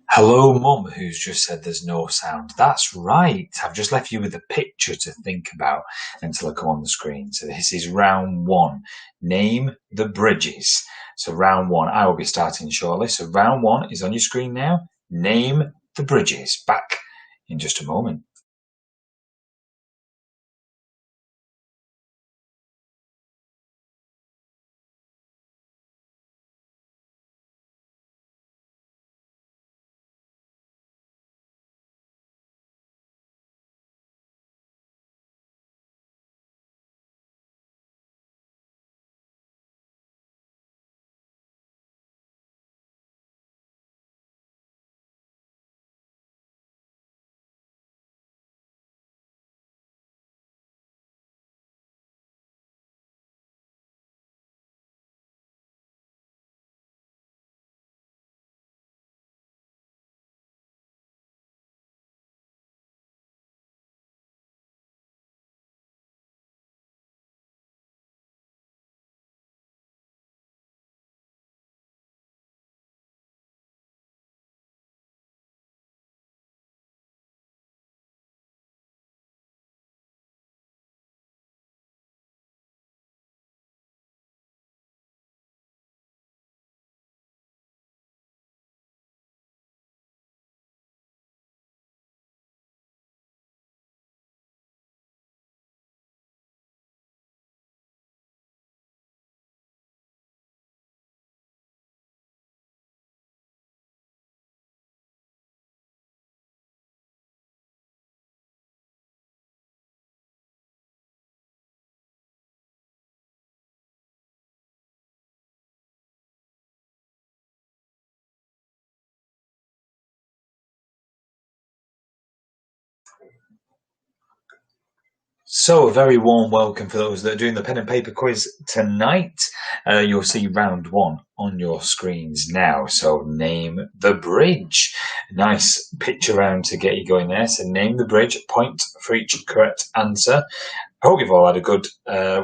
Hello, Mum, who's just said there's no sound. That's right. I've just left you with a picture to think about until I come on the screen. So this is round one. Name the bridges. So round one, I will be starting shortly. So round one is on your screen now. Name the bridges. Back in just a moment. So, a very warm welcome for those that are doing the pen and paper quiz tonight. You'll see round one on your screens now. So, name the bridge. Nice picture round to get you going there. So, name the bridge, point for each correct answer. I hope you've all had a good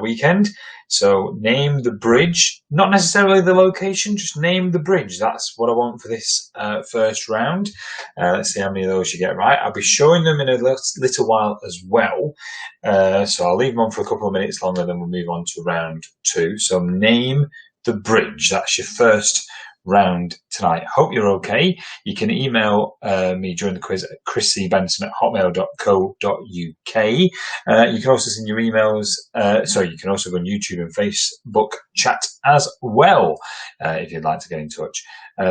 weekend. So, name the bridge, not necessarily the location, just name the bridge. That's what I want for this first round. Let's see how many of those you get right. I'll be showing them in a little while as well. So, I'll leave them on for a couple of minutes longer, then we'll move on to round two. So, name the bridge. That's your first round tonight. Hope you're okay. You can email me during the quiz at chriscbenson@hotmail.co.uk. You can also send your emails. You can also go on YouTube and Facebook chat as well if you'd like to get in touch.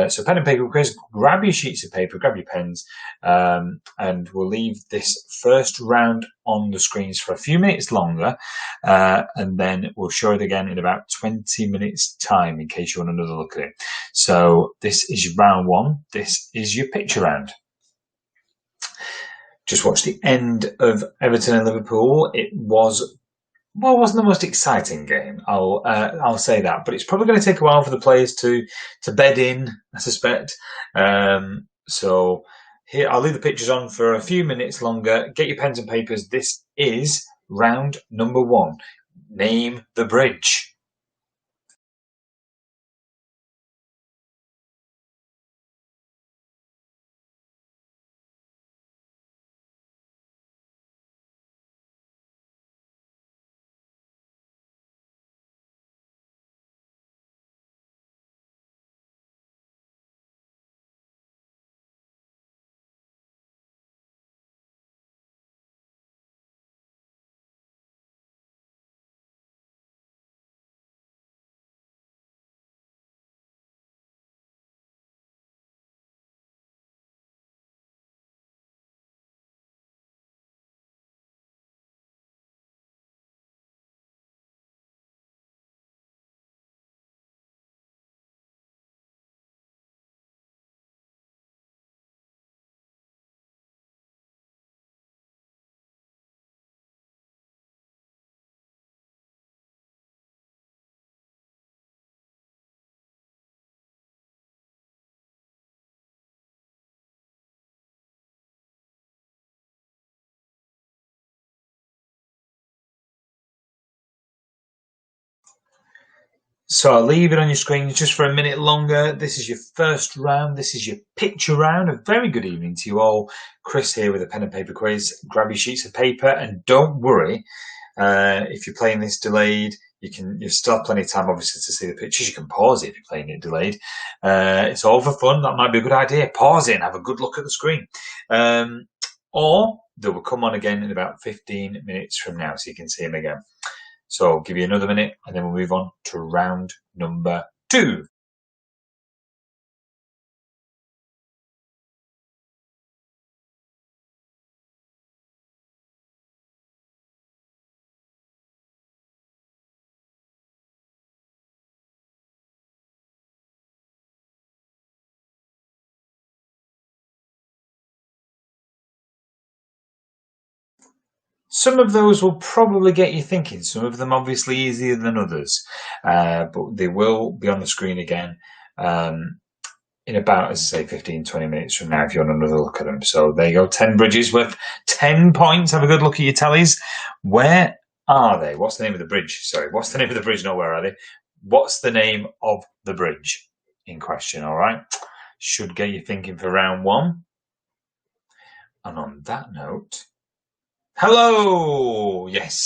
So pen and paper quiz, grab your sheets of paper, grab your pens, and we'll leave this first round on the screens for a few minutes longer, and then we'll show it again in about 20 minutes time in case you want another look at it. So this is round one. This is your picture round. Just watched the end of Everton and Liverpool. It wasn't the most exciting game. I'll say that, but it's probably going to take a while for the players to bed in, I suspect. So here, I'll leave the pictures on for a few minutes longer. Get your pens and papers. This is round number one. Name the bridge. So I'll leave it on your screen just for a minute longer. This is your first round. This is your picture round. A very good evening to you all. Chris here with a pen and paper quiz. Grab your sheets of paper and don't worry. If you're playing this delayed, you've still have plenty of time, obviously, to see the pictures. You can pause it if you're playing it delayed. It's all for fun. That might be a good idea. Pause it and have a good look at the screen. Or they will come on again in about 15 minutes from now, so you can see them again. So I'll give you another minute and then we'll move on to round number 2. Some of those will probably get you thinking. Some of them obviously easier than others, but they will be on the screen again in about, as I say, 15, 20 minutes from now if you want another look at them. So there you go, 10 bridges worth 10 points. Have a good look at your tallies. Where are they? What's the name of the bridge? Sorry, what's the name of the bridge? Not where are they? What's the name of the bridge in question, all right? Should get you thinking for round 1. And on that note, hello! Yes,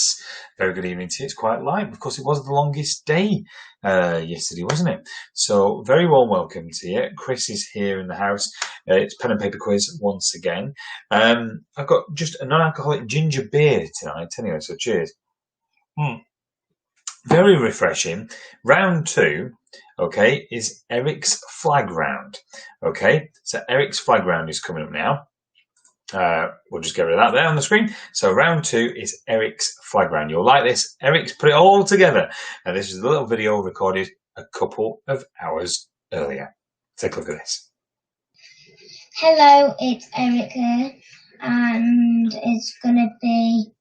very good evening to you. It's quite light because it was the longest day yesterday, wasn't it? So very warm welcome to you. Chris is here in the house. It's pen and paper quiz once again. I've got just a non-alcoholic ginger beer tonight anyway, so cheers. Very refreshing. Round 2, okay, is Eric's flag round. Okay, so Eric's flag round is coming up now. We'll just get rid of that there on the screen. So round 2 is Eric's flag round. You'll like this. Eric's put it all together. And this is a little video recorded a couple of hours earlier. Take a look at this. Hello, it's Eric here. And it's going to be,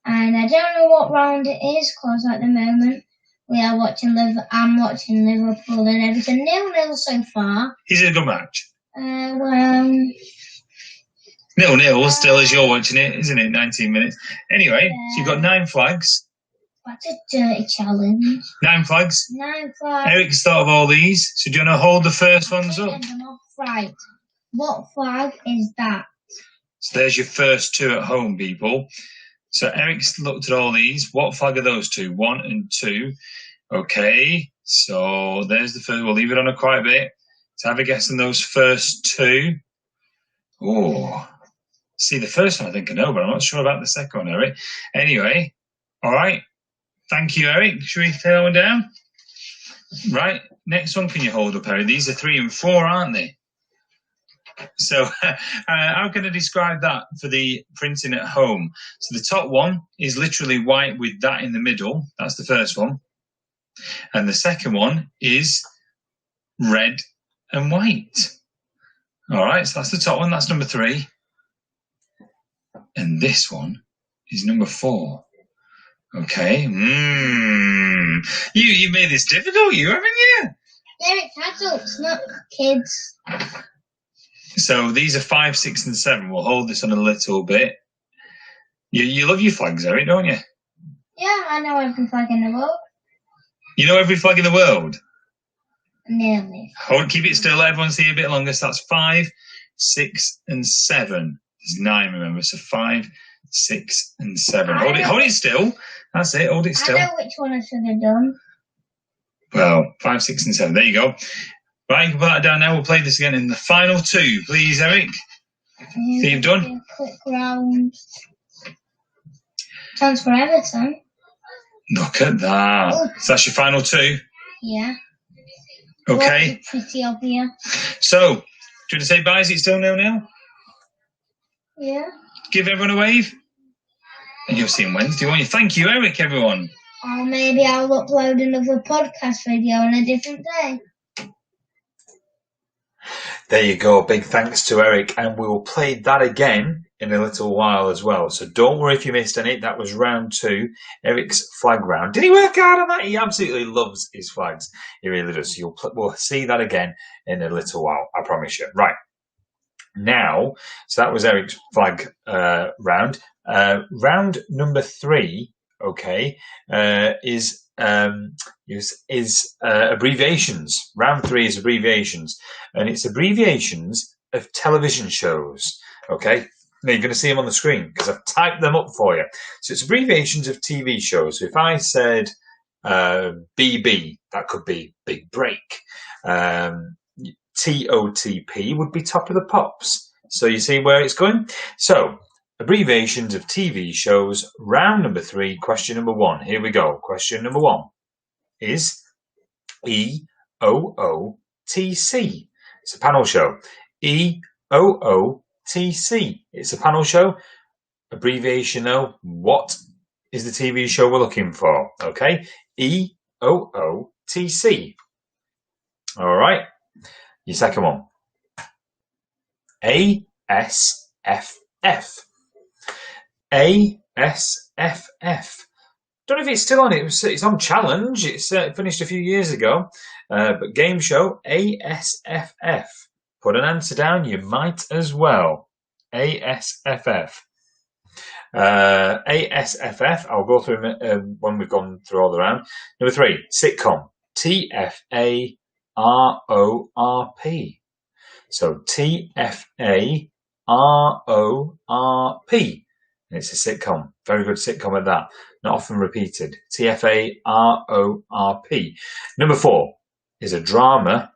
and I don't know what round it is because at the moment I'm watching Liverpool and Everton 0-0 so far. Is it a good match? Well, 0-0 still as you're watching it, isn't it? 19 minutes. Anyway, so you've got 9 flags. That's a dirty challenge. 9 flags. 9 flags. Eric's thought of all these. So do you want to hold the first ones up? Right. What flag is that? So there's your first 2 at home, people. So Eric's looked at all these. What flag are those 2? 1 and 2. Okay. So there's the first. We'll leave it on a quite a bit. So have a guess on those first 2. Oh. See, the first one I think I know, but I'm not sure about the second one, Eric. Anyway, all right. Thank you, Eric. Should we take that one down? Right. Next one, can you hold up, Eric? These are 3 and 4, aren't they? So how can I describe that for the printing at home? So the top one is literally white with that in the middle. That's the first one. And the second one is red and white. All right, so that's the top one. That's number 3. And this one is number 4. Okay. You made this difficult, haven't you? Yeah, it's adults, not kids. So these are 5, 6, and 7. We'll hold this on a little bit. You love your flags, Eric, don't you? Yeah, I know every flag in the world. You know every flag in the world? Nearly. Hold, keep it still. Let everyone see a bit longer. So that's 5, 6, and 7. There's 9, remember. So 5, 6, and 7. Hold it still. That's it. Hold it still. I know which one I should have done. Well, 5, 6, and 7. There you go. Right, you can put that down now. We'll play this again in the final 2. Please, Eric. So you've done? Quick round. Chance for Everton. Look at that. Oh. So that's your final 2? Yeah. Okay. Pretty obvious. So, do you want to say bye? Is it still 0-0? Yeah. Give everyone a wave. And you'll see him Wednesday, won't you? Thank you, Eric, everyone. Or maybe I'll upload another podcast video on a different day. There you go. Big thanks to Eric. And we will play that again in a little while as well. So don't worry if you missed any. That was round 2, Eric's flag round. Did he work hard on that? He absolutely loves his flags. He really does. So we'll see that again in a little while. I promise you. Right. Now, so that was Eric's flag round. Round number 3, okay, is is abbreviations. Round 3 is abbreviations, and it's abbreviations of television shows. Okay, now you're going to see them on the screen because I've typed them up for you. So it's abbreviations of TV shows. So if I said BB, that could be Big Break. TOTP would be Top of the Pops. So you see where it's going? So abbreviations of TV shows, round number 3, question number 1. Here we go. Question number 1 is EOOTC. It's a panel show. EOOTC. It's a panel show. Abbreviation though, what is the TV show we're looking for? Okay, EOOTC. All right, your second one. ASFF. ASFF. Don't know if it's still on. It's on Challenge. It's finished a few years ago. But game show ASFF. Put an answer down. You might as well. ASFF. ASFF. I'll go through them when we've gone through all the round. Number 3, sitcom. TFARORP. So TFARORP. And it's a sitcom. Very good sitcom at that. Not often repeated. TFARORP. Number 4 is a drama.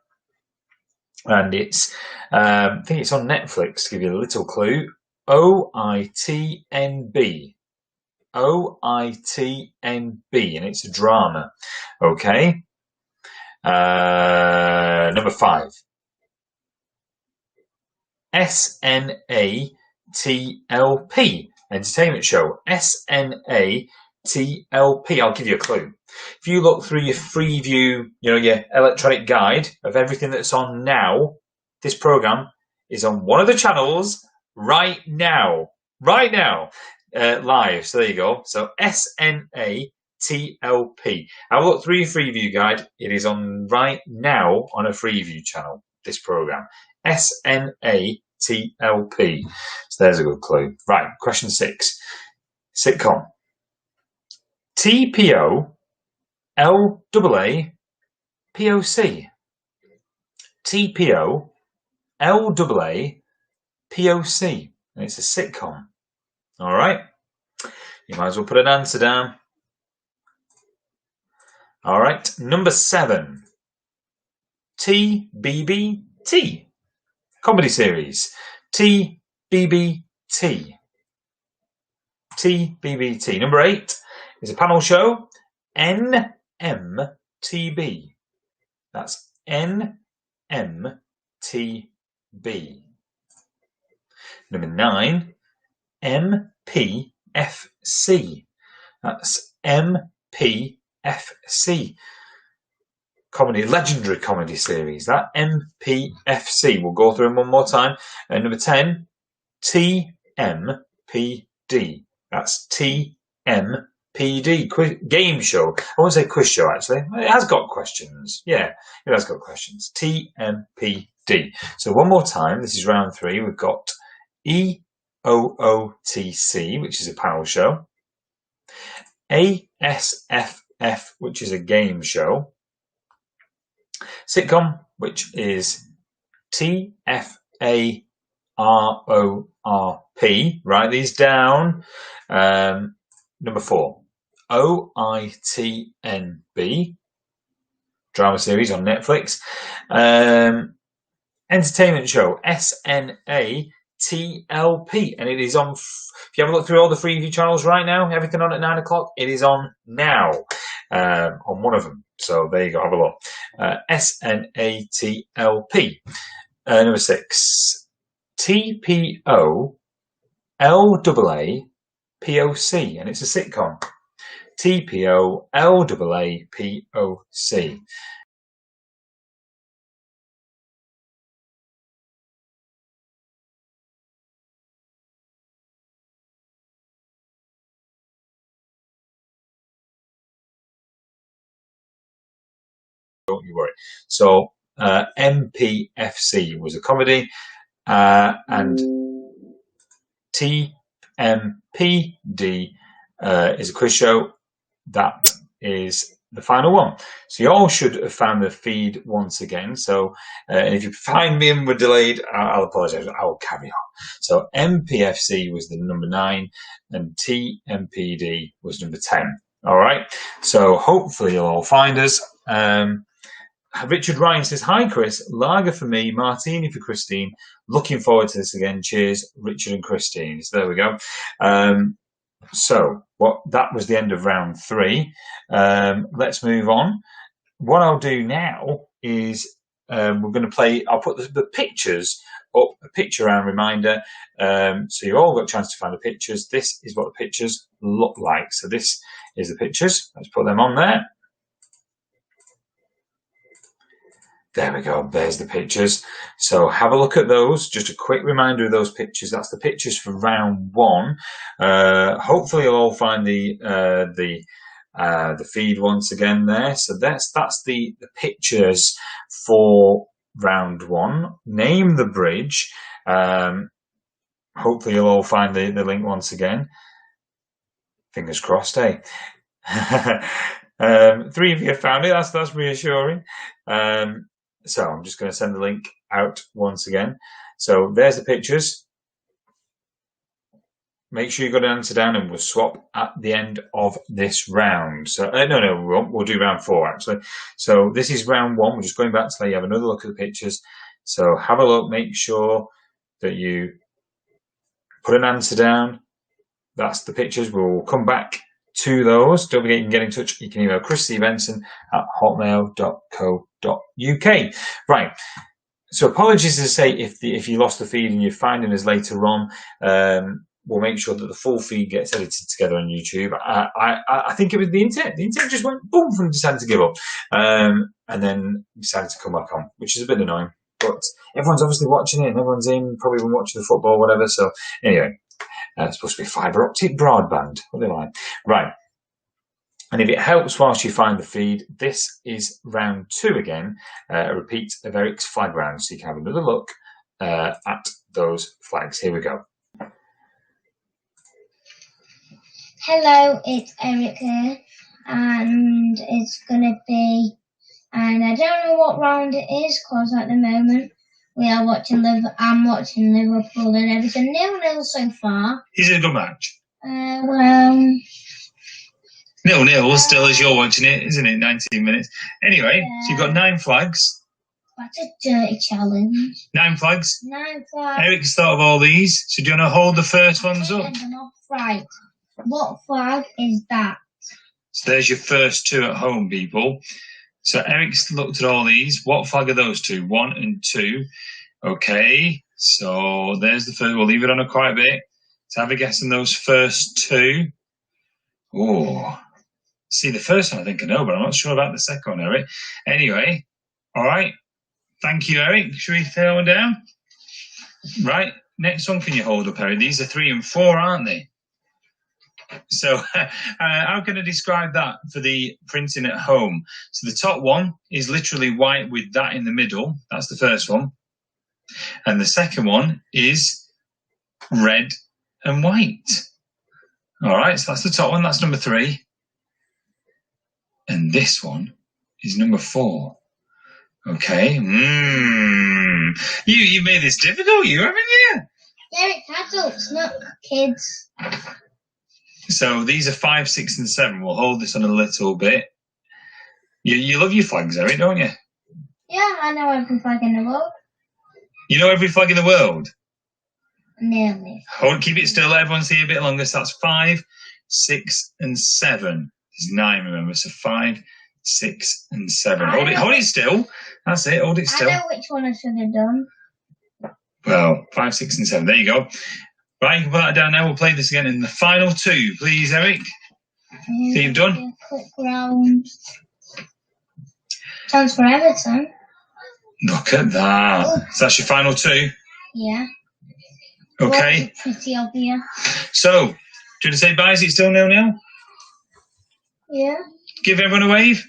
And it's, I think it's on Netflix, to give you a little clue. OITNB. OITNB. And it's a drama. Okay. Number 5. SNATLP. Entertainment show. SNATLP. I'll give you a clue. If you look through your Freeview, your electronic guide of everything that's on now, this program is on one of the channels right now. Right now. Live. So there you go. So SNATLP. Have a look through your Freeview guide. It is on right now on a Freeview channel, this program. SNATLP. So there's a good clue. Right, question 6. Sitcom. TPO LAAPOC. TPO LAAPOC. And it's a sitcom. All right. You might as well put an answer down. All right. Number 7. TBBT. Comedy series. TBBT. TBBT. Number 8 is a panel show. NMTB. That's NMTB. Number 9, MPFC. That's MPFC. Comedy, legendary comedy series. That MPFC. We'll go through them one more time. And number 10, TMPD. That's TMPD. Game show. I won't say quiz show, actually. It has got questions. Yeah, it has got questions. TMPD. So one more time. This is round 3. We've got EOOTC, which is a panel show. ASFF, which is a game show. Sitcom, which is TFARORP. Write these down. Number 4, OITNB. Drama series on Netflix. Entertainment show, SNATLP. And it is on, if you have a look through all the Freeview channels right now, everything on at 9 o'clock, it is on now. On one of them. So there you go, have a look. SNATLP. Number 6, TPO LAAPOC. And it's a sitcom. TPO LAAPOC. Don't you worry. So MPFC was a comedy, and TMPD is a quiz show. That is the final one. So you all should have found the feed once again. So and if you find me and we're delayed, I'll apologise. I will carry on. So MPFC was the number 9 and TMPD was number 10. All right. So hopefully you'll all find us. Richard Ryan says, hi, Chris. Lager for me, martini for Christine. Looking forward to this again. Cheers, Richard and Christine. So there we go. So that was the end of round 3. Let's move on. What I'll do now is we're going to play. I'll put the pictures up, a picture round reminder. So you've all got a chance to find the pictures. This is what the pictures look like. So this is the pictures. Let's put them on there. There we go. There's the pictures. So have a look at those. Just a quick reminder of those pictures. That's the pictures for round 1. Hopefully you'll all find the feed once again there. So that's the pictures for round 1. Name the bridge. Hopefully you'll all find the link once again. Fingers crossed, eh? 3 of you have found it. That's reassuring. So I'm just going to send the link out once again. So there's the pictures. Make sure you got an answer down, and we'll swap at the end of this round. So no, we won't. We'll do round 4 actually. So this is round 1. We're just going back to let you have another look at the pictures. So have a look. Make sure that you put an answer down. That's the pictures. We'll come back to those. Don't forget you can get in touch. You can email chriscbenson@hotmail.co.uk. Right. So apologies to say if you lost the feed and you're finding us later on. We'll make sure that the full feed gets edited together on YouTube. I think it was the internet. The internet just went boom and decided to give up, and then decided to come back on, which is a bit annoying. But everyone's obviously watching it, and everyone's probably been watching the football, whatever. So anyway. It's supposed to be fibre optic broadband. What do they like? Right. And if it helps whilst you find the feed, this is round 2 again, a repeat of Eric's flag round. So you can have another look at those flags. Here we go. Hello, it's Eric here, and it's going to be, and I don't know what round it is, because at the moment, I'm watching Liverpool and Everton 0-0 so far. Is it a good match? Well, 0-0 still as you're watching it, isn't it? 19 minutes. Anyway, so you've got 9 flags. That's a dirty challenge. 9 flags. 9 flags. Eric's thought of all these. So do you want to hold the first ones up? Right. What flag is that? So there's your first 2 at home, people. So Eric's looked at all these. What flag are those 2? 1 and 2. Okay, so there's the first. We'll leave it on a quiet bit. Let's have a guess on those first 2. Oh, see, the first one I think I know, but I'm not sure about the second one, Eric. Anyway, all right. Thank you, Eric. Should we throw one down? Right, next one can you hold up, Eric? These are 3 and 4, aren't they? So how can I describe that for the printing at home? So the top one is literally white with that in the middle. That's the first one. And the second one is red and white. All right, so that's the top one. That's number 3. And this one is number 4. Okay. You made this difficult, you haven't you? Yeah, it's adults, not kids. So these are 5, 6, and 7. We'll hold this on a little bit. You love your flags, Eric, don't you? Yeah, I know every flag in the world. You know every flag in the world? Nearly. Hold, keep it still. Let everyone see a bit longer. So that's 5, 6, and 7. There's 9, remember. So 5, 6, and 7. Hold it still. That's it. Hold it still. I know which one I should have done. Well, 5, 6, and 7. There you go. Right, you can put that down now. We'll play this again in the final 2, please, Eric. So you've done? Quick round. Chance for Everton. Look at that. Oh. So that's your final 2? Yeah. Okay. Pretty obvious. So, do you want to say bye? Is it still 0-0? Yeah. Give everyone a wave.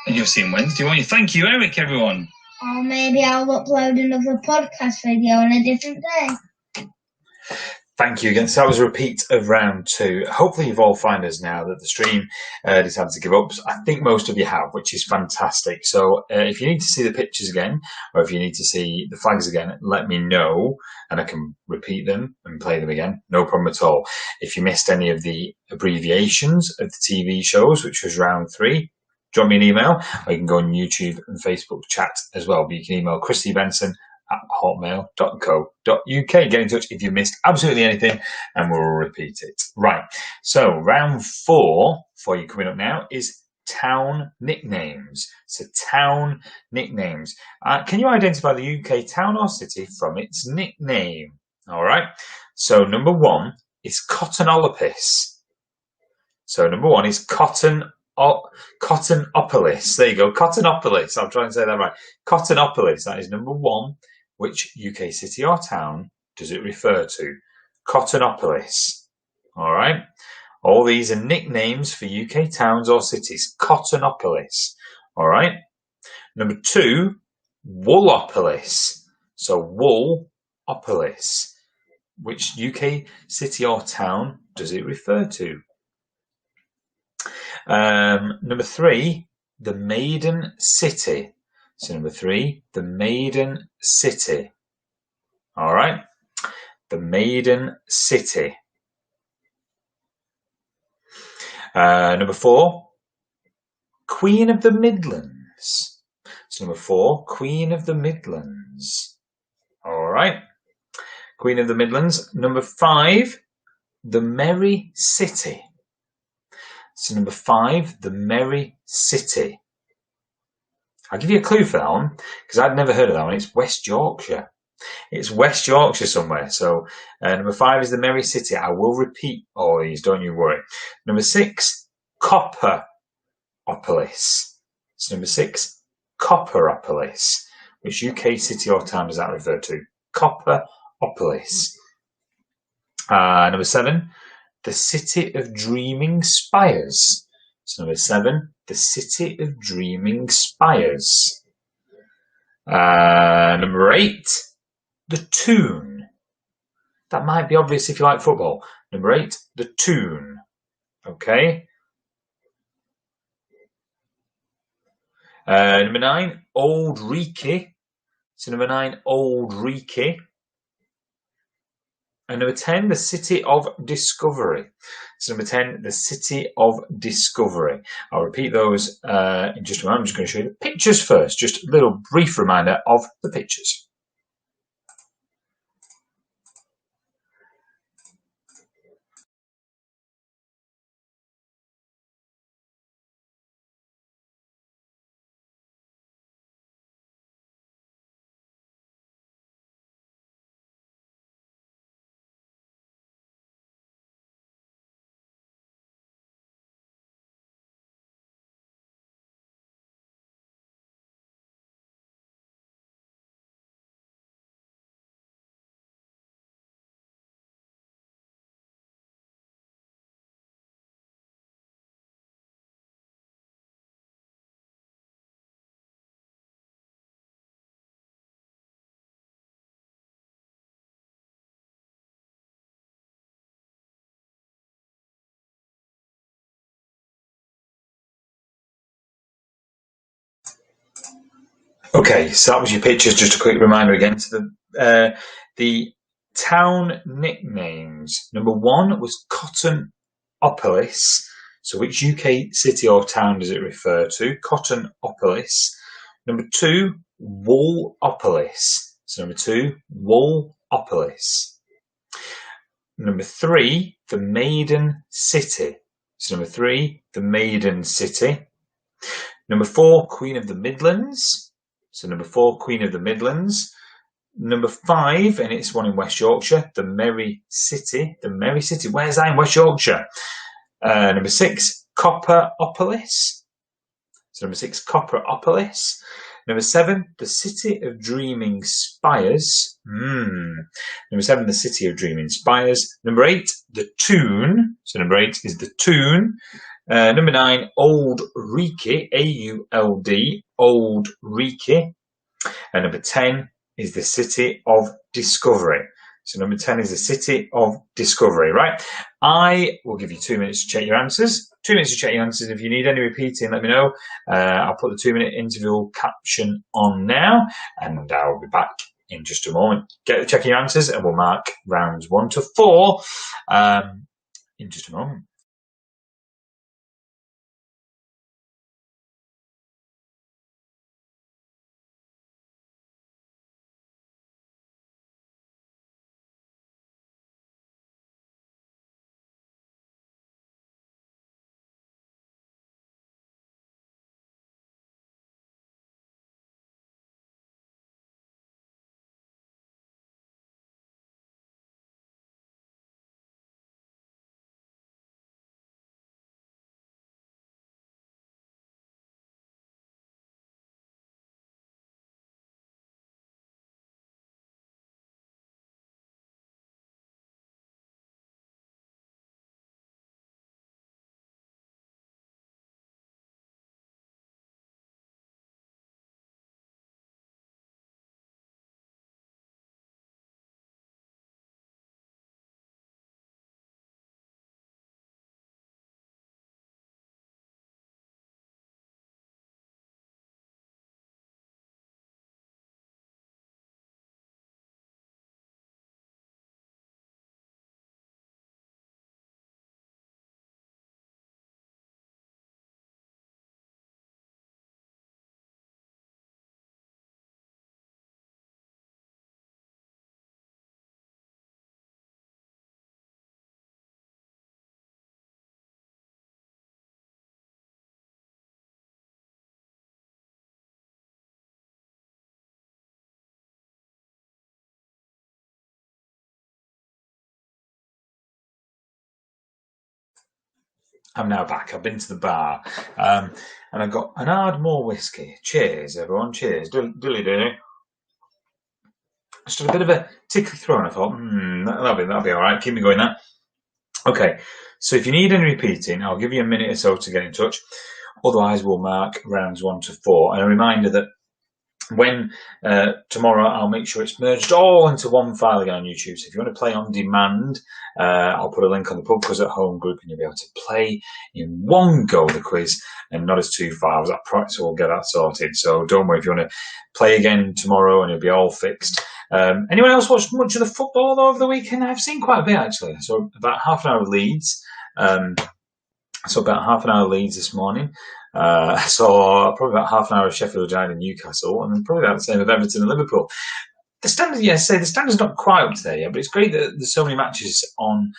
And you'll see him Wednesday, won't you? Thank you, Eric, everyone. Or maybe I'll upload another podcast video on a different day. Thank you again. So that was a repeat of round 2. Hopefully you've all found us now that the stream decided to give up. I think most of you have, which is fantastic. So if you need to see the pictures again, or if you need to see the flags again, let me know and I can repeat them and play them again. No problem at all. If you missed any of the abbreviations of the TV shows, which was round 3, drop me an email, or you can go on YouTube and Facebook chat as well. But you can email Christy Benson at hotmail.co.uk. Get in touch if you missed absolutely anything and we'll repeat it. Right, so round 4 for you coming up now is town nicknames. So town nicknames. Can you identify the UK town or city from its nickname? All right, so number 1 is Cottonopolis. So number 1 is Cottonopolis. There you go, Cottonopolis. I'll try and say that right. Cottonopolis, that is number 1. Which UK city or town does it refer to? Cottonopolis. All right. All these are nicknames for UK towns or cities. Cottonopolis. All right. Number 2, Woolopolis. So Woolopolis. Which UK city or town does it refer to? Number 3, the Maiden City. So number 3, the Maiden City. All right, the Maiden City. Number 4, Queen of the Midlands. So number 4, Queen of the Midlands. All right, Queen of the Midlands. Number 5, the Merry City. So number 5, the Merry City. I'll give you a clue for that one, because I'd never heard of that one. It's West Yorkshire. It's West Yorkshire somewhere. So number 5 is the Merry City. I will repeat all these, don't you worry. Number 6, Copperopolis. So number 6, Copperopolis. Which UK city or town does that refer to? Copperopolis. Number 7, the City of Dreaming Spires. So number 7, the City of Dreaming Spires. Number 8, the Toon. That might be obvious if you like football. Number 8, the Toon. Okay. Number 9, Old Reekie. So number 9, Old Reekie. And number 10, the City of Discovery. So number 10, the City of Discovery. I'll repeat those in just a moment. I'm just going to show you the pictures first. Just a little brief reminder of the pictures. Okay, so that was your pictures. Just a quick reminder again. So the town nicknames. Number 1 was Cottonopolis. So which UK city or town does it refer to? Cottonopolis. Number 2, Woolopolis. So number 2, Woolopolis. Number 3, the Maiden City. So number 3, the Maiden City. Number 4, Queen of the Midlands. So number 4, Queen of the Midlands. Number 5, and it's one in West Yorkshire, the Merry City. The Merry City, where's that in West Yorkshire? Number 6, Copperopolis. So number 6, Copperopolis. Number 7, the City of Dreaming Spires. Number 7, the City of Dreaming Spires. Number 8, the Toon. So number 8 is the Toon. Number 9, Old Reekie, A-U-L-D, Old Reekie. And number 10 is the City of Discovery. So number 10 is the City of Discovery, right? I will give you 2 minutes to check your answers. 2 minutes to check your answers. If you need any repeating, let me know. I'll put the 2-minute interval caption on now, and I'll be back in just a moment. Get checking your answers, and we'll mark rounds 1 to 4 in just a moment. I'm now back. I've been to the bar, and I've got an Ardmore whiskey. Cheers, everyone. Cheers. Dilly do. Just had a bit of a tickly throat, and I thought, that'll be all right. Keep me going, that. Okay, so if you need any repeating, I'll give you a minute or so to get in touch. Otherwise, we'll mark rounds 1 to 4. And a reminder that when tomorrow, I'll make sure it's merged all into one file again on YouTube. So if you want to play on demand, I'll put a link on the Pub Quiz at Home group, and you'll be able to play in one go the quiz and not as 2 files. So we'll get that sorted. So don't worry if you want to play again tomorrow, and it'll be all fixed. Anyone else watched much of the football over the weekend? I've seen quite a bit, actually. So about half an hour of Leeds. This morning. So probably about half an hour of Sheffield United and Newcastle, and then probably about the same of Everton and Liverpool. The standard, the standard's not quite up to there yet, but it's great that there's so many matches on.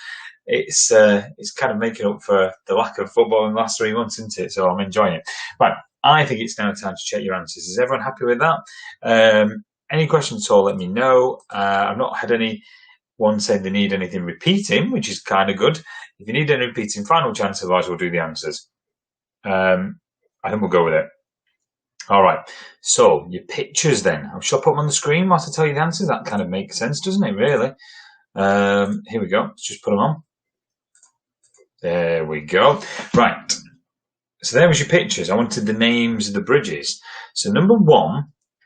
It's kind of making up for the lack of football in the last 3 months, isn't it? So I'm enjoying it. Right, I think it's now time to check your answers. Is everyone happy with that? Any questions at all, let me know. I've not had anyone say they need anything repeating, which is kind of good. If you need any repeating, final chance, otherwise we'll do the answers. I think we'll go with it. All right, so your pictures then. Shall I put them on the screen whilst I tell you the answers? That kind of makes sense, doesn't it, really? Here we go. Let's just put them on. There we go. Right, so there was your pictures. I wanted the names of the bridges. So number 1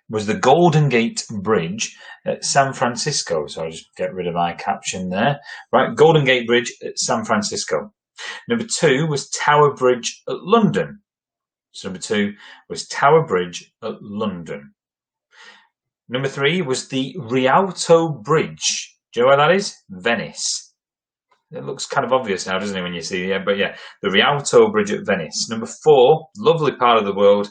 was the Golden Gate Bridge at San Francisco. So I'll just get rid of my caption there. Right, Golden Gate Bridge at San Francisco. Number 2 was Tower Bridge at London. So number 2 was Tower Bridge at London. Number 3 was the Rialto Bridge. Do you know where that is? Venice. It looks kind of obvious now, doesn't it, when you see it? But yeah, the Rialto Bridge at Venice. Number 4, lovely part of the world.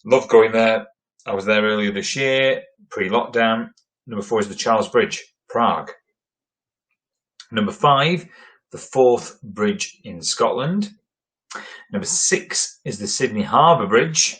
Love going there. I was there earlier this year, pre-lockdown. Number 4 is the Charles Bridge, Prague. Number 5, the Forth Bridge in Scotland. Number 6 is the Sydney Harbour Bridge.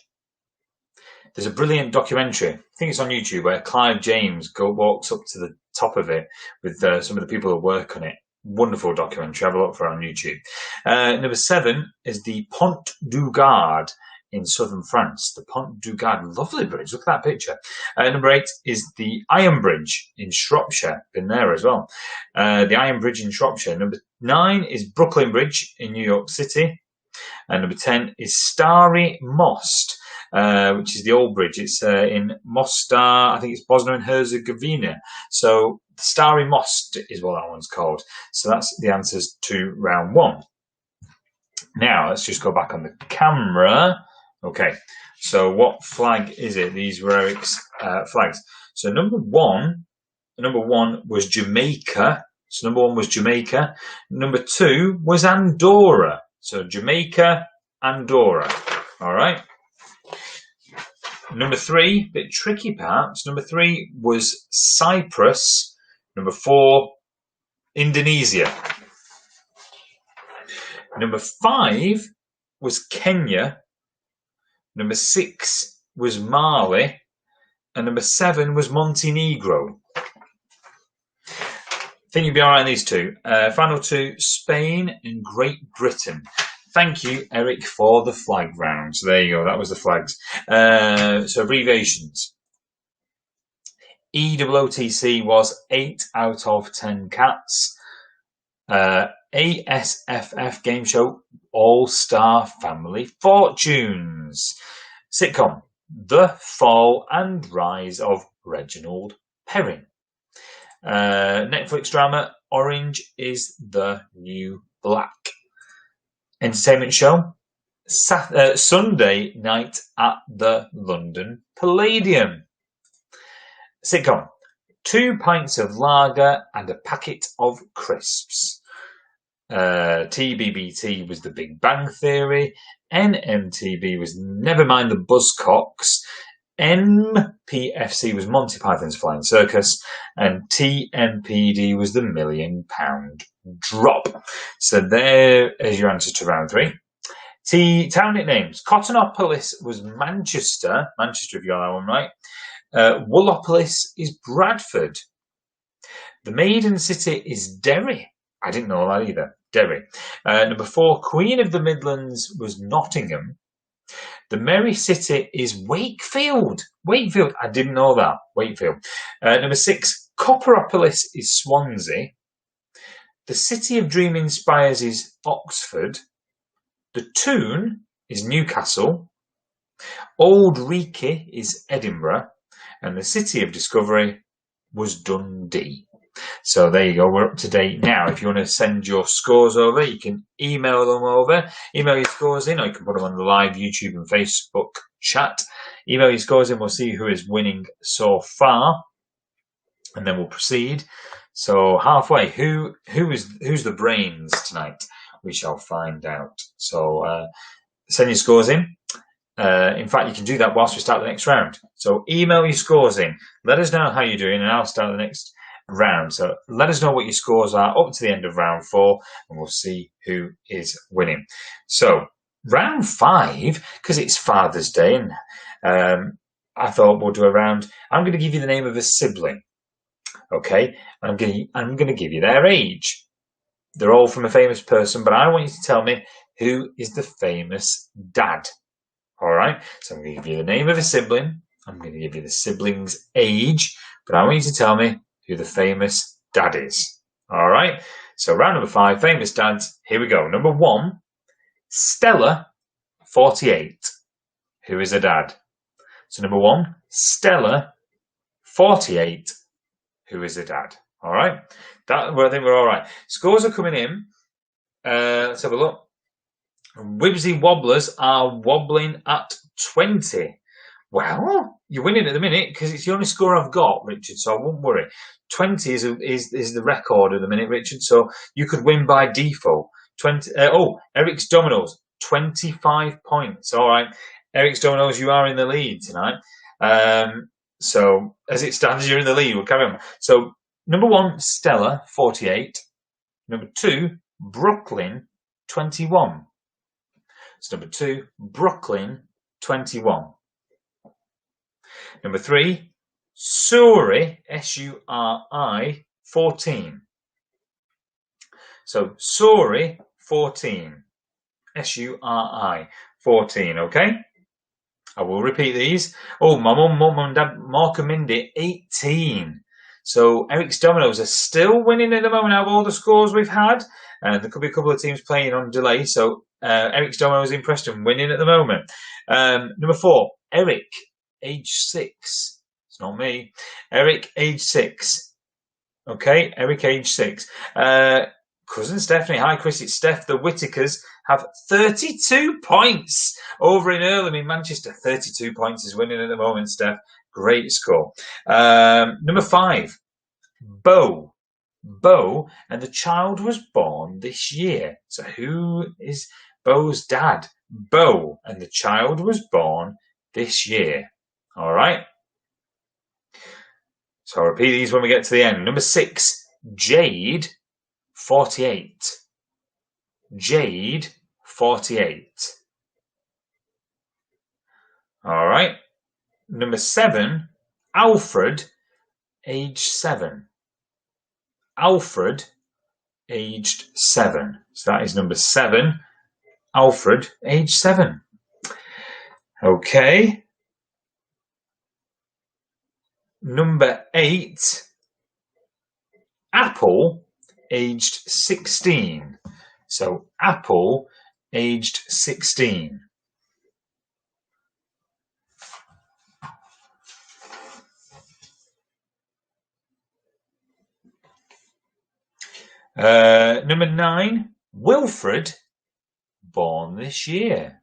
There's a brilliant documentary, I think it's on YouTube, where Clive James walks up to the top of it with some of the people who work on it. Wonderful documentary. Have a look for it on YouTube. Number 7 is the Pont du Gard in southern France. The Pont du Gard, lovely bridge. Look at that picture. Number 8 is the Iron Bridge in Shropshire. Been there as well. The Iron Bridge in Shropshire. Number 9 is Brooklyn Bridge in New York City. And number 10 is Starry Most. which is the old bridge. It's in Mostar, I think it's Bosnia and Herzegovina. So Stari Most is what that one's called. So that's the answers to round 1. Now let's just go back on the camera. Okay, so what flag is it? These were Eric's flags. So number one was Jamaica. So number 1 was Jamaica. Number 2 was Andorra. So Jamaica, Andorra. All right. Number 3, bit tricky perhaps. Number 3 was Cyprus. Number 4, Indonesia. Number 5 was Kenya. Number 6 was Mali. And number 7 was Montenegro. I think you'll be all right on these 2. Final 2, Spain and Great Britain. Thank you, Eric, for the flag round. So there you go. That was the flags. So abbreviations. EOOTC was 8 out of 10 cats. ASFF game show, All-Star Family Fortunes. Sitcom, The Fall and Rise of Reginald Perrin. Netflix drama, Orange is the New Black. Entertainment show, Sunday Night at the London Palladium. Sitcom, 2 pints of lager and a packet of crisps. TBBT was The Big Bang Theory. NMTB was Nevermind the Buzzcocks. NPFC was Monty Python's Flying Circus, and TMPD was The £1 Million Drop. So there is your answer to round 3. Town nicknames. Cottonopolis was Manchester. Manchester, if you got that one right. Woolopolis is Bradford. The Maiden City is Derry. I didn't know that either. Derry. Number 4, Queen of the Midlands was Nottingham. The Merry City is Wakefield. Wakefield, I didn't know that. Wakefield. Number 6, Copperopolis is Swansea. The City of Dreaming Spires is Oxford. The Toon is Newcastle. Old Reekie is Edinburgh. And the City of Discovery was Dundee. So there you go, we're up to date now. If you want to send your scores over, you can email them over. Email your scores in, or you can put them on the live YouTube and Facebook chat. Email your scores in, we'll see who is winning so far. And then we'll proceed. So halfway, who's the brains tonight? We shall find out. So send your scores in. In fact, you can do that whilst we start the next round. So email your scores in. Let us know how you're doing, and I'll start the next round. So let us know what your scores are up to the end of round 4, and we'll see who is winning. So round 5, because it's Father's Day, and I thought we'll do a round. I'm going to give you the name of a sibling. Okay, I'm going to give you their age. They're all from a famous person, but I want you to tell me who is the famous dad. All right, so I'm going to give you the name of a sibling. I'm going to give you the sibling's age, but I want you to tell me who the famous dad is. All right, so round number 5, famous dads. Here we go. Number 1, Stella, 48. Who is a dad? So number 1, Stella, 48. Who is a dad? All right, I think we're all right. Scores are coming in. Let's have a look. Wibsy Wobblers are wobbling at 20. Well, you're winning at the minute because it's the only score I've got, Richard, so I won't worry. 20 is the record at the minute, Richard, so you could win by default. 20. Eric's Dominoes, 25 points. All right, Eric's Dominoes, you are in the lead tonight. So as it stands, you're in the lead. We'll carry on. So number 1, Stella, 48. Number 2, Brooklyn, 21. So number 2, Brooklyn, 21. Number 3, Suri, S-U-R-I, 14. So Suri, 14. S-U-R-I, 14, okay? I will repeat these. Oh, my mum and dad, Mark and Mindy, 18. So Eric's Dominoes are still winning at the moment out of all the scores we've had. And there could be a couple of teams playing on delay. So Eric's Domino's in Preston, winning at the moment. Number 4, Eric, age 6. It's not me. Eric, age 6. Okay, Eric, age 6. Cousin Stephanie, hi Chris, it's Steph. The Whitakers have 32 points over in Earlham in Manchester. 32 points is winning at the moment, Steph. Great score. Number 5, Bo. Bo, and the child was born this year. So who is Bo's dad? Bo, and the child was born this year. All right. So I'll repeat these when we get to the end. Number 6, Jade, 48. Jade, 48. All right. Number 7, Alfred, age 7. Alfred, aged 7. So that is number 7. Alfred, age 7. Okay. Number 8, Apple, aged 16. So Apple, aged 16. Number 9, Wilfred, born this year.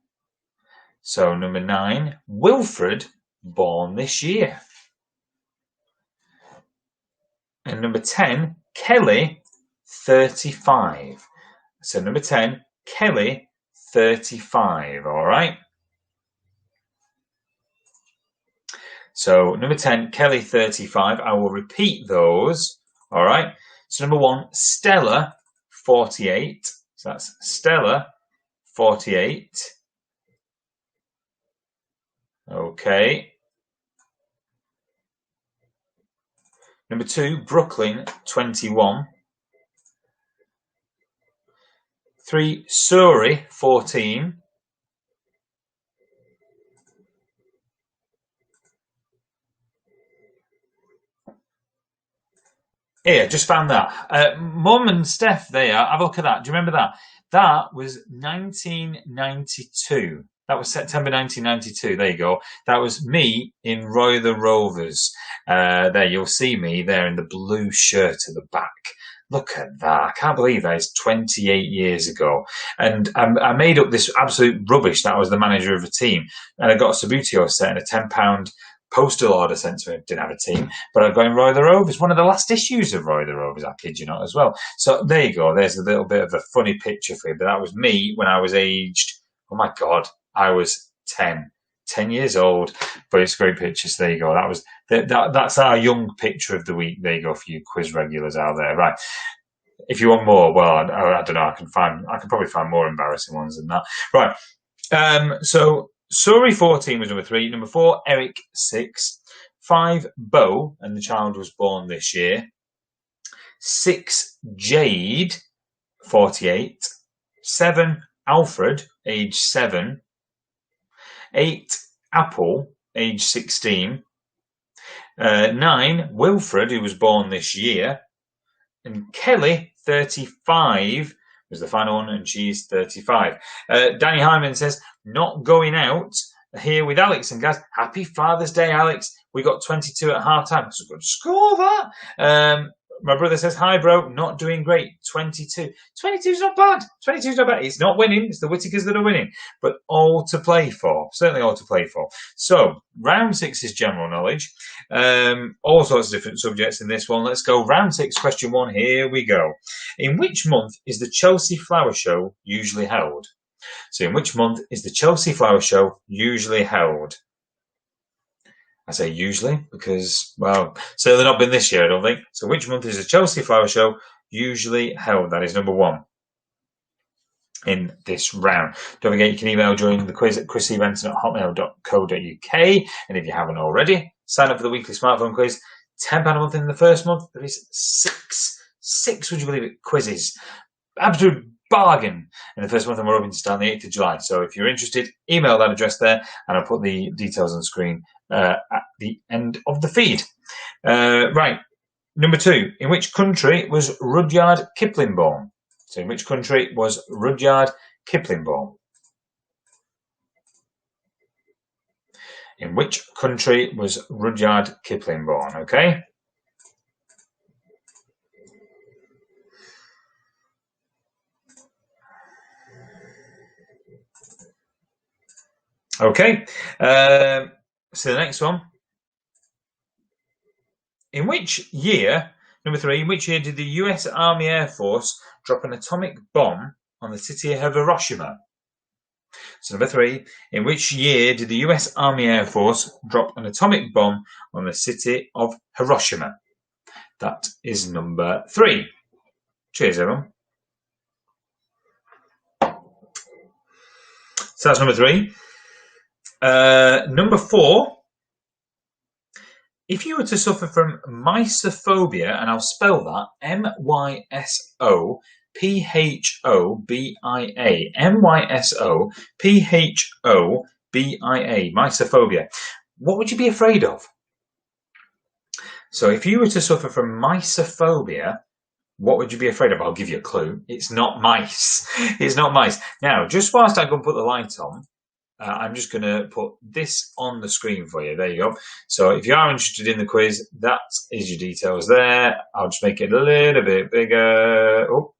So number 9, Wilfred, born this year. And number 10, Kelly, 35. So number 10, Kelly, 35. All right. So number 10, Kelly, 35. I will repeat those. All right. So number 1, Stella, 48. So that's Stella, 48. Okay. Number 2, Brooklyn, 21. 3, Surrey, 14. Here, just found that. Mum and Steph there, have a look at that. Do you remember that? That was 1992. That was September 1992. There you go. That was me in Roy the Rovers. There, you'll see me there in the blue shirt at the back. Look at that. I can't believe that. It's 28 years ago. And I made up this absolute rubbish that I was the manager of a team. And I got a Subbuteo set and a £10 postal order sent to me. Didn't have a team, but I've got in Roy the Rovers, one of the last issues of Roy the Rovers, I kid you not, as well. So there you go. There's a little bit of a funny picture for you. But that was me when I was aged, oh my God, I was 10 years old. But it's great pictures. There you go. That's our young picture of the week. There you go for you quiz regulars out there. Right. If you want more, well, I don't know. I can probably find more embarrassing ones than that. Right. So Surrey 14 was number 3. Number 4, Eric 6. 5, Bo, and the child was born this year. 6, Jade 48. 7, Alfred, age 7. 8, Apple, age 16. 9, Wilfred, who was born this year. And Kelly, 35, was the final one, and she's 35. Danny Hyman says, not going out here with Alex. And guys, happy Father's Day, Alex. We got 22 at half-time. It's a good score, that. My brother says, hi, bro. Not doing great. 22. 22's not bad. 22's not bad. It's not winning. It's the Whitakers that are winning. But all to play for. Certainly all to play for. So, round 6 is general knowledge. All sorts of different subjects in this one. Let's go. Round 6, question 1. Here we go. In which month is the Chelsea Flower Show usually held? So, in which month is the Chelsea Flower Show usually held? I say usually because, well, certainly not been this year, I don't think. So which month is the Chelsea Flower Show usually held? That is number 1 in this round. Don't forget you can email during the quiz at chrisevenson@hotmail.co.uk. And if you haven't already, sign up for the weekly smartphone quiz. £10 a month in the first month. There is 6, would you believe it, quizzes. Absolute bargain in the first month, and we're hoping to start on the 8th of July. So if you're interested, email that address there, and I'll put the details on the screen at the end of the feed. Right, number 2. In which country was Rudyard Kipling born? So in which country was Rudyard Kipling born? In which country was Rudyard Kipling born? Okay. Okay. So the next one. In which year, number 3, in which year did the US Army Air Force drop an atomic bomb on the city of Hiroshima? So number 3, in which year did the US Army Air Force drop an atomic bomb on the city of Hiroshima? That is number 3. Cheers, everyone. So that's number 3. Number 4. If you were to suffer from mysophobia, and I'll spell that mysophobia, mysophobia, mysophobia, what would you be afraid of? So if you were to suffer from mysophobia, what would you be afraid of? I'll give you a clue. It's not mice. It's not mice. Now, just whilst I go and put the light on, I'm just going to put this on the screen for you. There you go. So if you are interested in the quiz, that is your details there. I'll just make it a little bit bigger. Oh,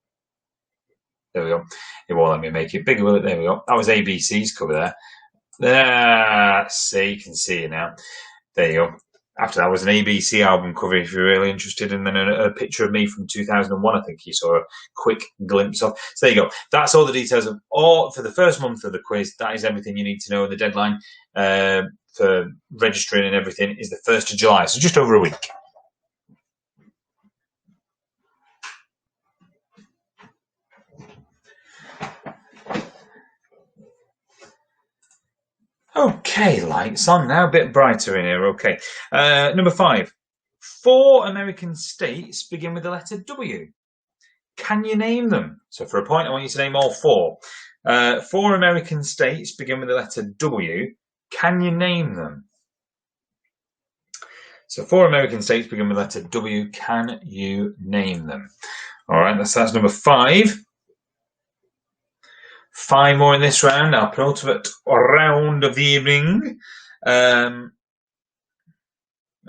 there we go. It won't let me make it bigger, will it? There we go. That was ABC's cover there. See, you can see it now. There you go. After that was an ABC album cover if you're really interested, and then a picture of me from 2001, I think you saw a quick glimpse of. So there you go. That's all the details of all for the first month of the quiz. That is everything you need to know. The deadline for registering and everything is the 1st of July, so just over a week. Okay, lights on now, a bit brighter in here. Okay, number 5. 4 American states begin with the letter W. Can you name them? So for a point, I want you to name all 4. 4 American states begin with the letter W. Can you name them? So 4 American states begin with the letter W. Can you name them? All right, that's number 5. 5 more in this round, our penultimate round of the evening.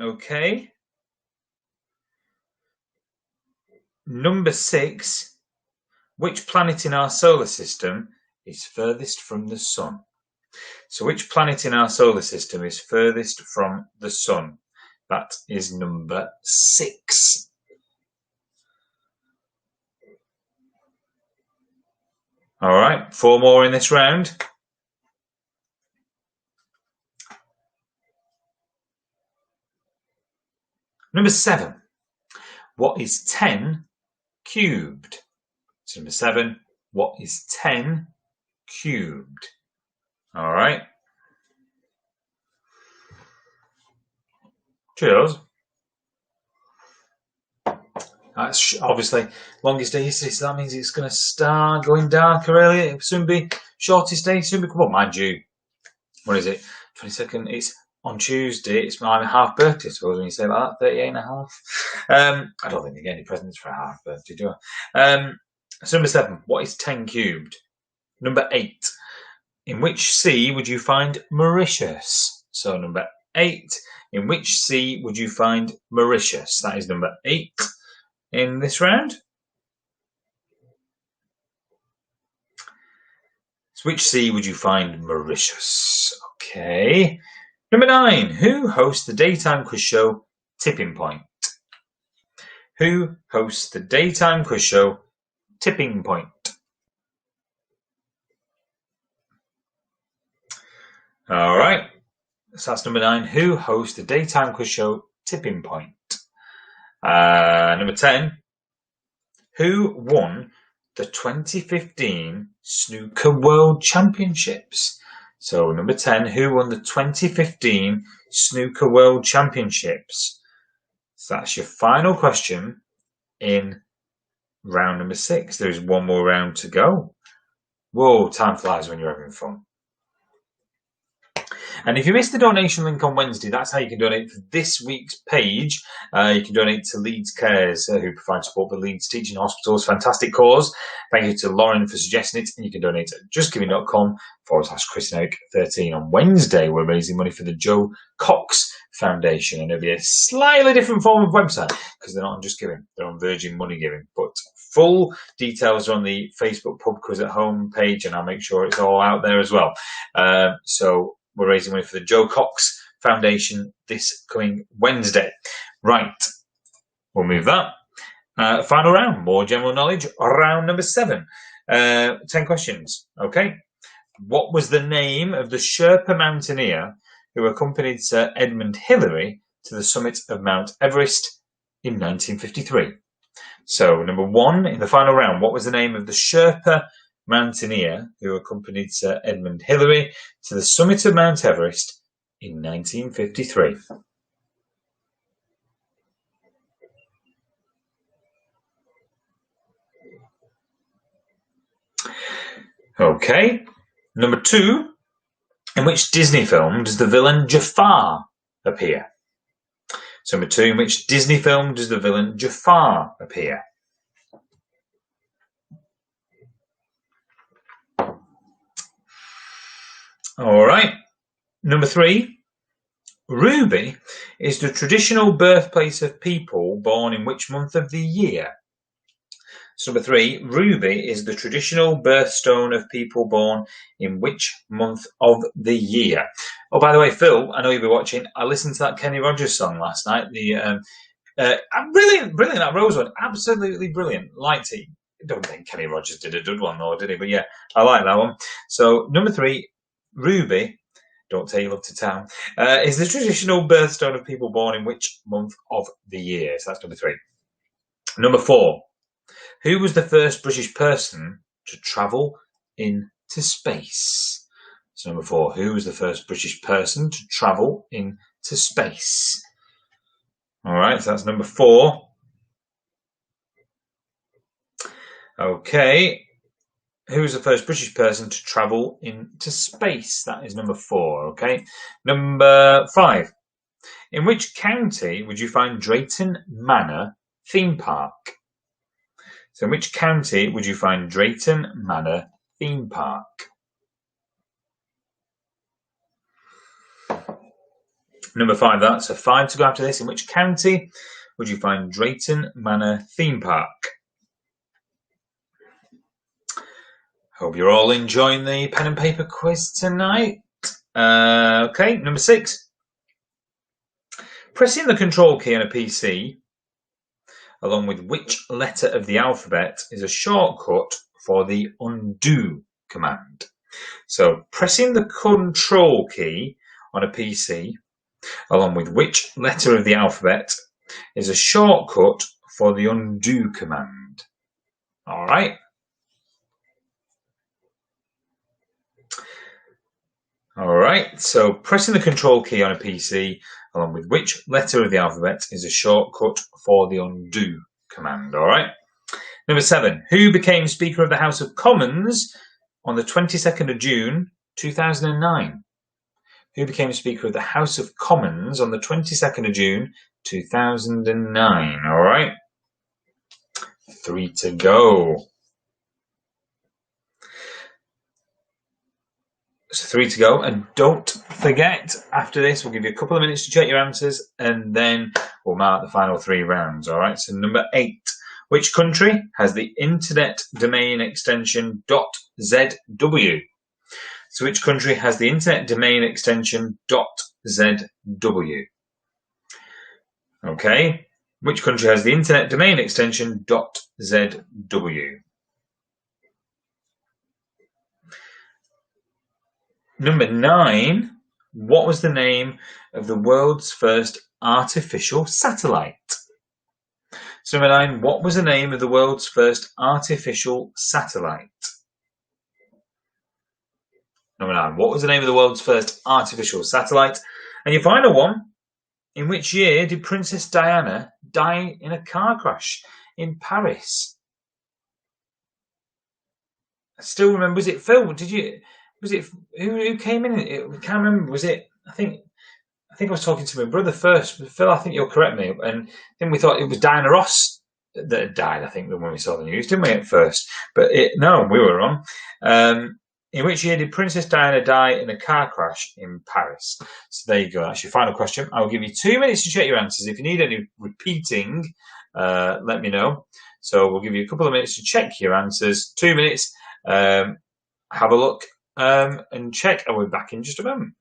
Okay. Number 6. Which planet in our solar system is furthest from the sun? So which planet in our solar system is furthest from the sun? That is number 6. All right, 4 more in this round. Number 7. What is 10 cubed? So number 7. What is 10 cubed? All right. Cheers. That's obviously longest day yesterday, so that means it's going to start going darker early. It'll soon be shortest day, soon be, well, mind you, what is it? 22nd, it's on Tuesday, it's my half birthday, I suppose, when you say like that, 38 and a half. I don't think you get any presents for a half birthday, do I? So number 7, what is 10 cubed? Number 8, in which sea would you find Mauritius? So number 8, in which sea would you find Mauritius? That is number 8. In this round. So which sea would you find Mauritius? Okay. Number 9. Who hosts the daytime quiz show Tipping Point? Who hosts the daytime quiz show Tipping Point? All right. So that's number 9. Who hosts the daytime quiz show Tipping Point? Number 10, who won the 2015 Snooker World Championships? So number 10, who won the 2015 Snooker World Championships? So that's your final question in round number 6. There is one more round to go. Whoa, time flies when you're having fun. And if you missed the donation link on Wednesday, that's how you can donate for this week's page. You can donate to Leeds Cares, who provide support for Leeds Teaching Hospitals. Fantastic cause. Thank you to Lauren for suggesting it. And you can donate at justgiving.com/Chris and Eric 13. On Wednesday, we're raising money for the Joe Cox Foundation. And it'll be a slightly different form of website because they're not on Just Giving, they're on Virgin Money Giving. But full details are on the Facebook Pub Quiz at Home page, and I'll make sure it's all out there as well. So we're raising money for the Joe Cox Foundation this coming Wednesday. Right, we'll move that. Final round, more general knowledge. Round number 7. 10 questions. Okay. What was the name of the Sherpa mountaineer who accompanied Sir Edmund Hillary to the summit of Mount Everest in 1953? So, number 1, in the final round, what was the name of the Sherpa mountaineer who accompanied Sir Edmund Hillary to the summit of Mount Everest in 1953? Okay. Number 2, in which Disney film does the villain Jafar appear? So number 2, in which Disney film does the villain Jafar appear? All right. Number 3, Ruby is the traditional birthplace of people born in which month of the year? So number 3, Ruby is the traditional birthstone of people born in which month of the year? Oh, by the way, Phil, I know you'll be watching. I listened to that Kenny Rogers song last night. The brilliant, that Rose one, absolutely brilliant. Liked it. I don't think Kenny Rogers did a good one, though, did he? But yeah, I like that one. So number 3, Ruby, don't take your love to town, is the traditional birthstone of people born in which month of the year? So that's number 3. Number 4, who was the first British person to travel into space? So number 4, who was the first British person to travel into space? All right, so that's number 4. Okay, who was the first British person to travel into space? That is number 4, okay? Number 5, in which county would you find Drayton Manor theme park? So in which county would you find Drayton Manor theme park? Number 5, that's a 5 to go after this. In which county would you find Drayton Manor theme park? Hope you're all enjoying the pen and paper quiz tonight. Okay, number 6. Pressing the control key on a PC along with which letter of the alphabet is a shortcut for the undo command? So pressing the control key on a PC along with which letter of the alphabet is a shortcut for the undo command? All right. All right, so pressing the control key on a PC along with which letter of the alphabet is a shortcut for the undo command. All right. Number 7, who became Speaker of the House of Commons on the 22nd of June 2009? Who became Speaker of the House of Commons on the 22nd of June 2009? All right. 3 to go. So 3 to go, and don't forget, after this we'll give you a couple of minutes to check your answers and then we'll mark the final 3 rounds. All right, so number 8, which country has the internet domain extension .zw? So which country has the internet domain extension .zw? Okay, which country has the internet domain extension .zw? Number 9, what was the name of the world's first artificial satellite? So number 9, what was the name of the world's first artificial satellite? Number 9, what was the name of the world's first artificial satellite? And your final one, in which year did Princess Diana die in a car crash in Paris? I still remember, was it Phil? was it who came in? I can't remember. Was it? I think I was talking to my brother first. Phil, I think you'll correct me. And then we thought it was Diana Ross that had died. I think when we saw the news, didn't we at first? But no, we were wrong. In which year did Princess Diana die in a car crash in Paris? So there you go. That's your final question. I'll give you 2 minutes to check your answers. If you need any repeating, let me know. So we'll give you a couple of minutes to check your answers. 2 minutes. Have a look and check. And we're back in just a moment.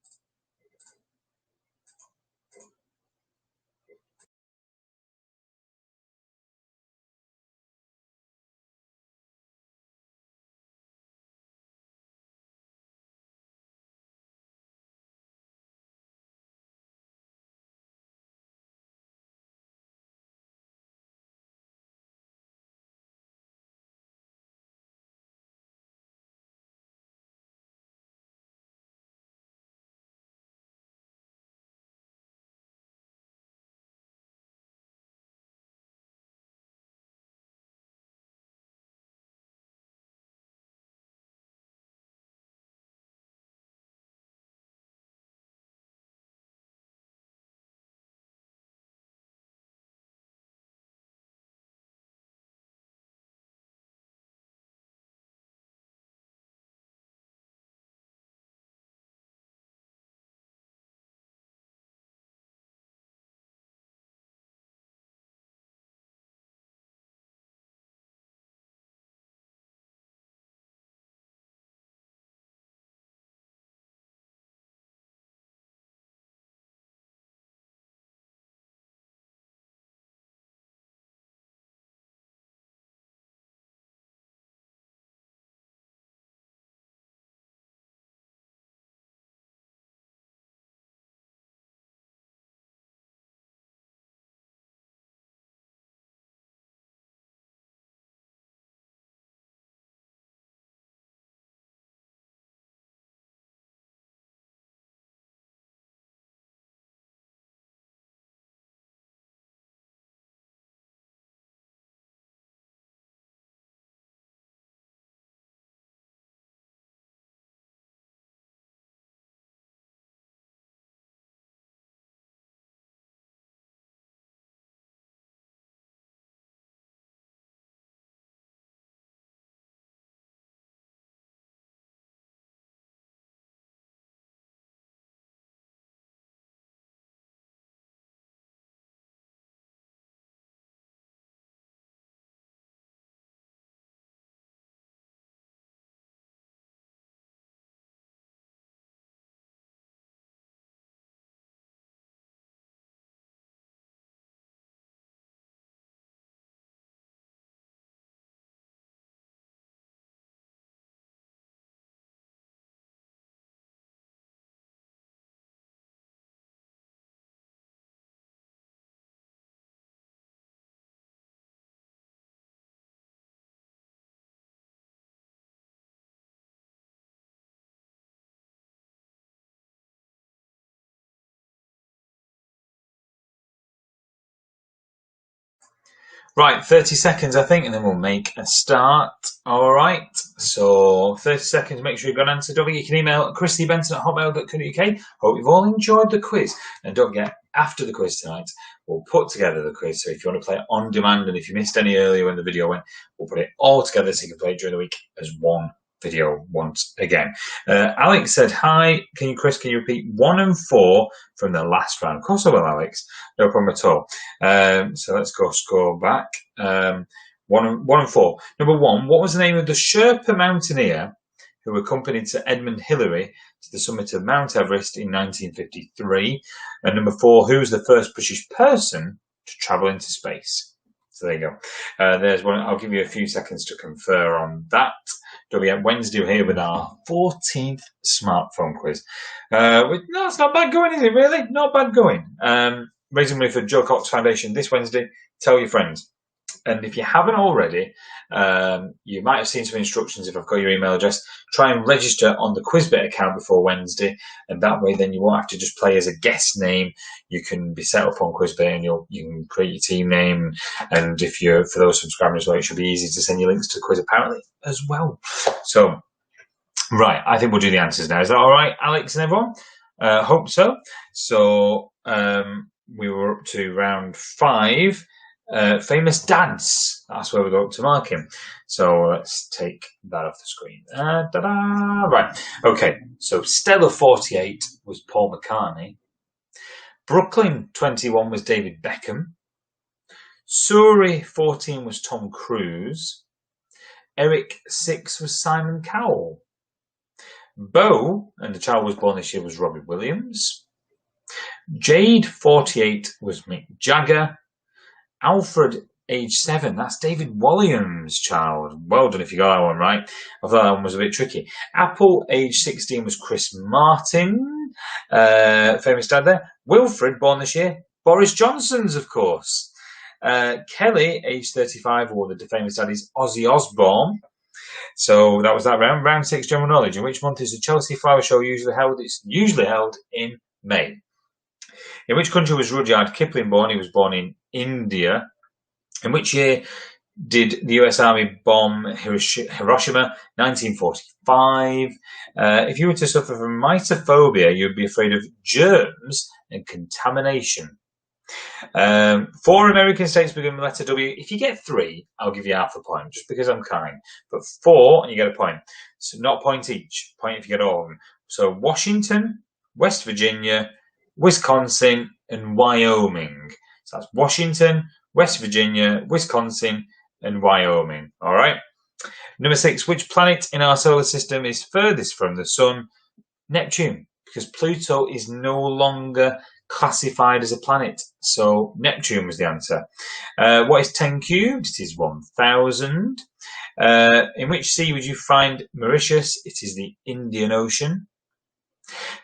Right, 30 seconds, I think, and then we'll make a start. All right, so 30 seconds, make sure you've got an answer. Don't forget you can email christybenson@hotmail.co.uk. Hope you've all enjoyed the quiz. And don't forget, after the quiz tonight, we'll put together the quiz. So if you want to play it on demand, and if you missed any earlier when the video went, we'll put it all together so you can play it during the week as one video once again. Alex said, hi, Chris, can you repeat 1 and 4 from the last round? Of course I will, Alex. No problem at all. So let's go score back. 1 and 4. Number 1, what was the name of the Sherpa mountaineer who accompanied Sir Edmund Hillary to the summit of Mount Everest in 1953? And number 4, who was the first British person to travel into space? So there you go. There's one. I'll give you a few seconds to confer on that. Don't forget, Wednesday here with our 14th smartphone quiz. No, it's not bad going, is it, really? Not bad going. Raising money for Joe Cox Foundation this Wednesday. Tell your friends. And if you haven't already, you might have seen some instructions if I've got your email address. Try and register on the Quizbit account before Wednesday, and that way then you won't have to just play as a guest name. You can be set up on Quizbit and you can create your team name. And if you're, for those subscribers as well, it should be easy to send you links to the quiz apparently as well. So Right, I think we'll do the answers now. Is that all right, Alex and everyone? Hope so. So we were up to round 5. Famous dads. That's where we go up to mark him. So let's take that off the screen. Right. Okay. So Stella 48 was Paul McCartney. Brooklyn 21 was David Beckham. Surrey 14 was Tom Cruise. Eric 6 was Simon Cowell. Bo, and the child was born this year, was Robbie Williams. Jade 48 was Mick Jagger. Alfred, age 7, that's David Walliams' child. Well done if you got that one right. I thought that one was a bit tricky. Apple, age 16, was Chris Martin. Famous dad there. Wilfred, born this year, Boris Johnson's, of course. Kelly, age 35, or the famous dad is Ozzy Osbourne. So that was that round. Round 6, general knowledge. In which month is the Chelsea Flower Show usually held? It's usually held in May. In which country was Rudyard Kipling born? He was born in India. In which year did the US Army bomb Hiroshima? 1945. If you were to suffer from mytophobia, you'd be afraid of germs and contamination. 4 American states begin with the letter W. If you get 3, I'll give you half a point, just because I'm kind. But 4, and you get a point. So not a point each. Point if you get all of them. So Washington, West Virginia, Wisconsin, and Wyoming. So that's Washington, West Virginia, Wisconsin, and Wyoming. All right. Number 6. Which planet in our solar system is furthest from the sun? Neptune, because Pluto is no longer classified as a planet. So Neptune was the answer. What is 10 cubed? It is 1,000. In which sea would you find Mauritius? It is the Indian Ocean.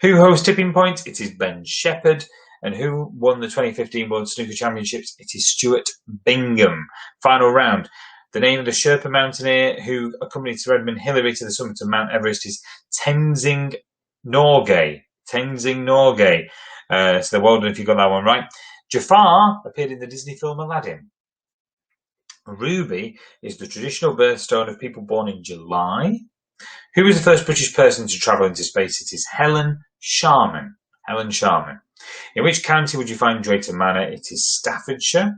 Who hosts Tipping Point? It is Ben Shepherd. And who won the 2015 World Snooker Championships? It is Stuart Bingham. Final round. The name of the Sherpa mountaineer who accompanied Sir Edmund Hillary to the summit of Mount Everest is Tenzing Norgay. Tenzing Norgay. So well done if you got that one right. Jafar appeared in the Disney film Aladdin. Ruby is the traditional birthstone of people born in July. Who was the first British person to travel into space? It is Helen Sharman. Helen Sharman. In which county would you find Drayton Manor? It is Staffordshire.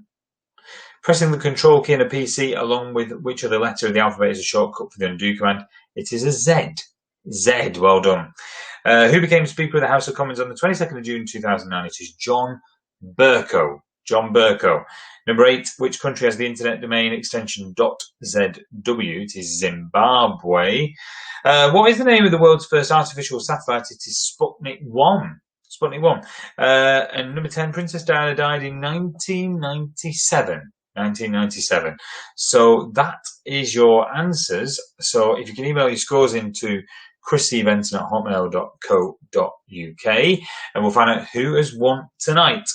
Pressing the control key on a PC along with which other letter of the alphabet is a shortcut for the undo command? It is a Z. Z, well done. Who became Speaker of the House of Commons on the 22nd of June 2009? It is John Bercow. John Bercow. Number 8, which country has the internet domain extension .zw? It is Zimbabwe. What is the name of the world's first artificial satellite? It is Sputnik 1. Sputnik 1. And number 10, Princess Diana died in 1997. 1997. So that is your answers. So if you can email your scores into chrisstievenson@hotmail.co.uk and we'll find out who has won tonight.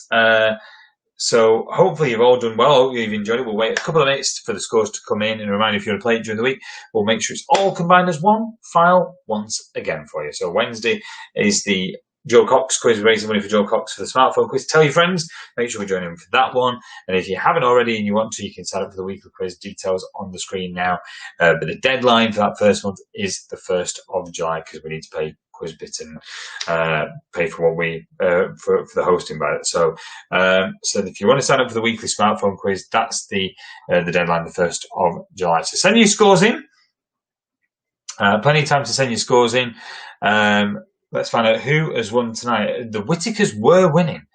So hopefully you've all done well. I hope you've enjoyed it. We'll wait a couple of minutes for the scores to come in and remind you if you want to play it during the week. We'll make sure it's all combined as one file once again for you. So Wednesday is the Joe Cox quiz, raising money for Joe Cox for the smartphone quiz. Tell your friends, make sure we join in for that one. And if you haven't already and you want to, you can sign up for the weekly quiz. Details on the screen now. But the deadline for that first month is the 1st of July because we need to pay Quizbit and pay for what we for the hosting by it. So if you want to sign up for the weekly smartphone quiz, that's the deadline, the 1st of July. So send your scores in. Plenty of time to send your scores in. Let's find out who has won tonight. The Whittakers were winning.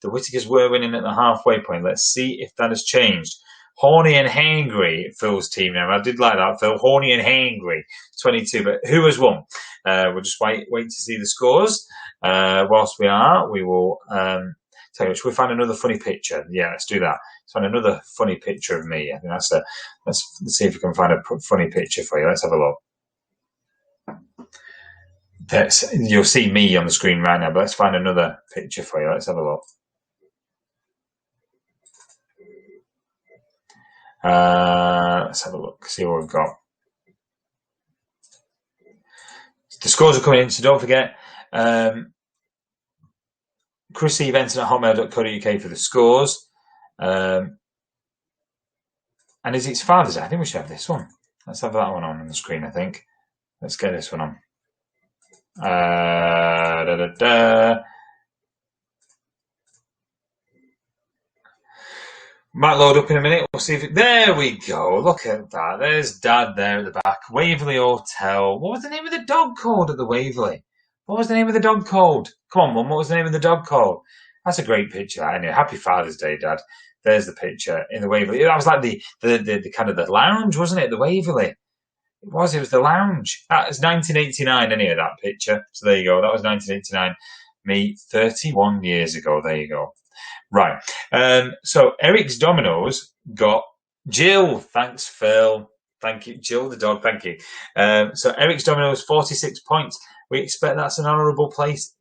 The Whittakers were winning at the halfway point. Let's see if that has changed. Horny and Hangry, Phil's team now. I did like that, Phil. Horny and Hangry, 22. But who has won? We'll just wait to see the scores. Whilst we will tell you. Should we find another funny picture? Yeah, let's do that. Let's find another funny picture of me. I think let's see if we can find a funny picture for you. Let's have a look. You'll see me on the screen right now, but let's find another picture for you. Let's have a look. Let's have a look, see what we've got. The scores are coming in, so don't forget chrisstievenson@hotmail.co.uk for the scores. And is it Father's Day? I think we should have this one. Let's have that one on the screen, I think. Let's get this one on. Might load up in a minute. We'll see if there we go. Look at that. There's Dad there at the back. Waverley Hotel. What was the name of the dog called at the Waverley? What was the name of the dog called? Come on, Mum. What was the name of the dog called? That's a great picture. Anyway, happy Father's Day, Dad. There's the picture in the Waverley. That was like the kind of the lounge, wasn't it? The Waverley. It was the lounge. That was 1989, anyway, that picture. So there you go. That was 1989. Me, 31 years ago. There you go. Right. So Eric's Dominoes got Jill. Thanks, Phil. Thank you. Jill the dog. Thank you. So Eric's Dominoes, 46 points. We expect that's an honourable place.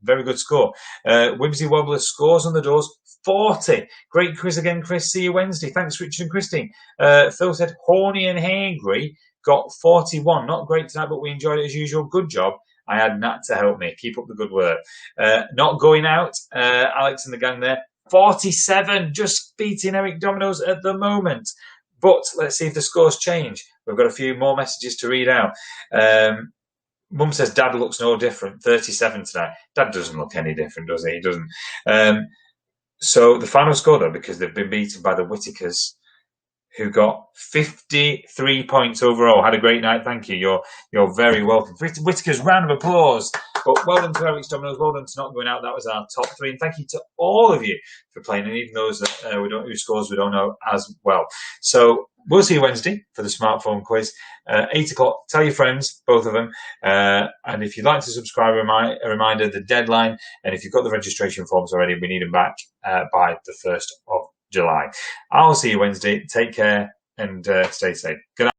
Very good score. Whimsy Wobbler scores on the doors, 40. Great quiz again, Chris. See you Wednesday. Thanks, Richard and Christine. Phil said Horny and Hangry got 41. Not great tonight, but we enjoyed it as usual. Good job. I had Nat to help me. Keep up the good work. Not going out. Alex and the gang there. 47. Just beating Eric Dominoes at the moment. But let's see if the scores change. We've got a few more messages to read out. Mum says Dad looks no different. 37 tonight. Dad doesn't look any different, does he? He doesn't. So the final score, though, because they've been beaten by the Whitakers, who got 53 points overall. Had a great night. Thank you. You're very welcome. Whitakers, round of applause. But well done to Eric's Dominoes. Well done to not going out. That was our top 3. And thank you to all of you for playing, and even those that whose scores we don't know as well. So we'll see you Wednesday for the smartphone quiz. 8 o'clock. Tell your friends, both of them. And if you'd like to subscribe, a reminder, the deadline. And if you've got the registration forms already, we need them back by the 1st of July. I'll see you Wednesday. Take care and stay safe. Good night.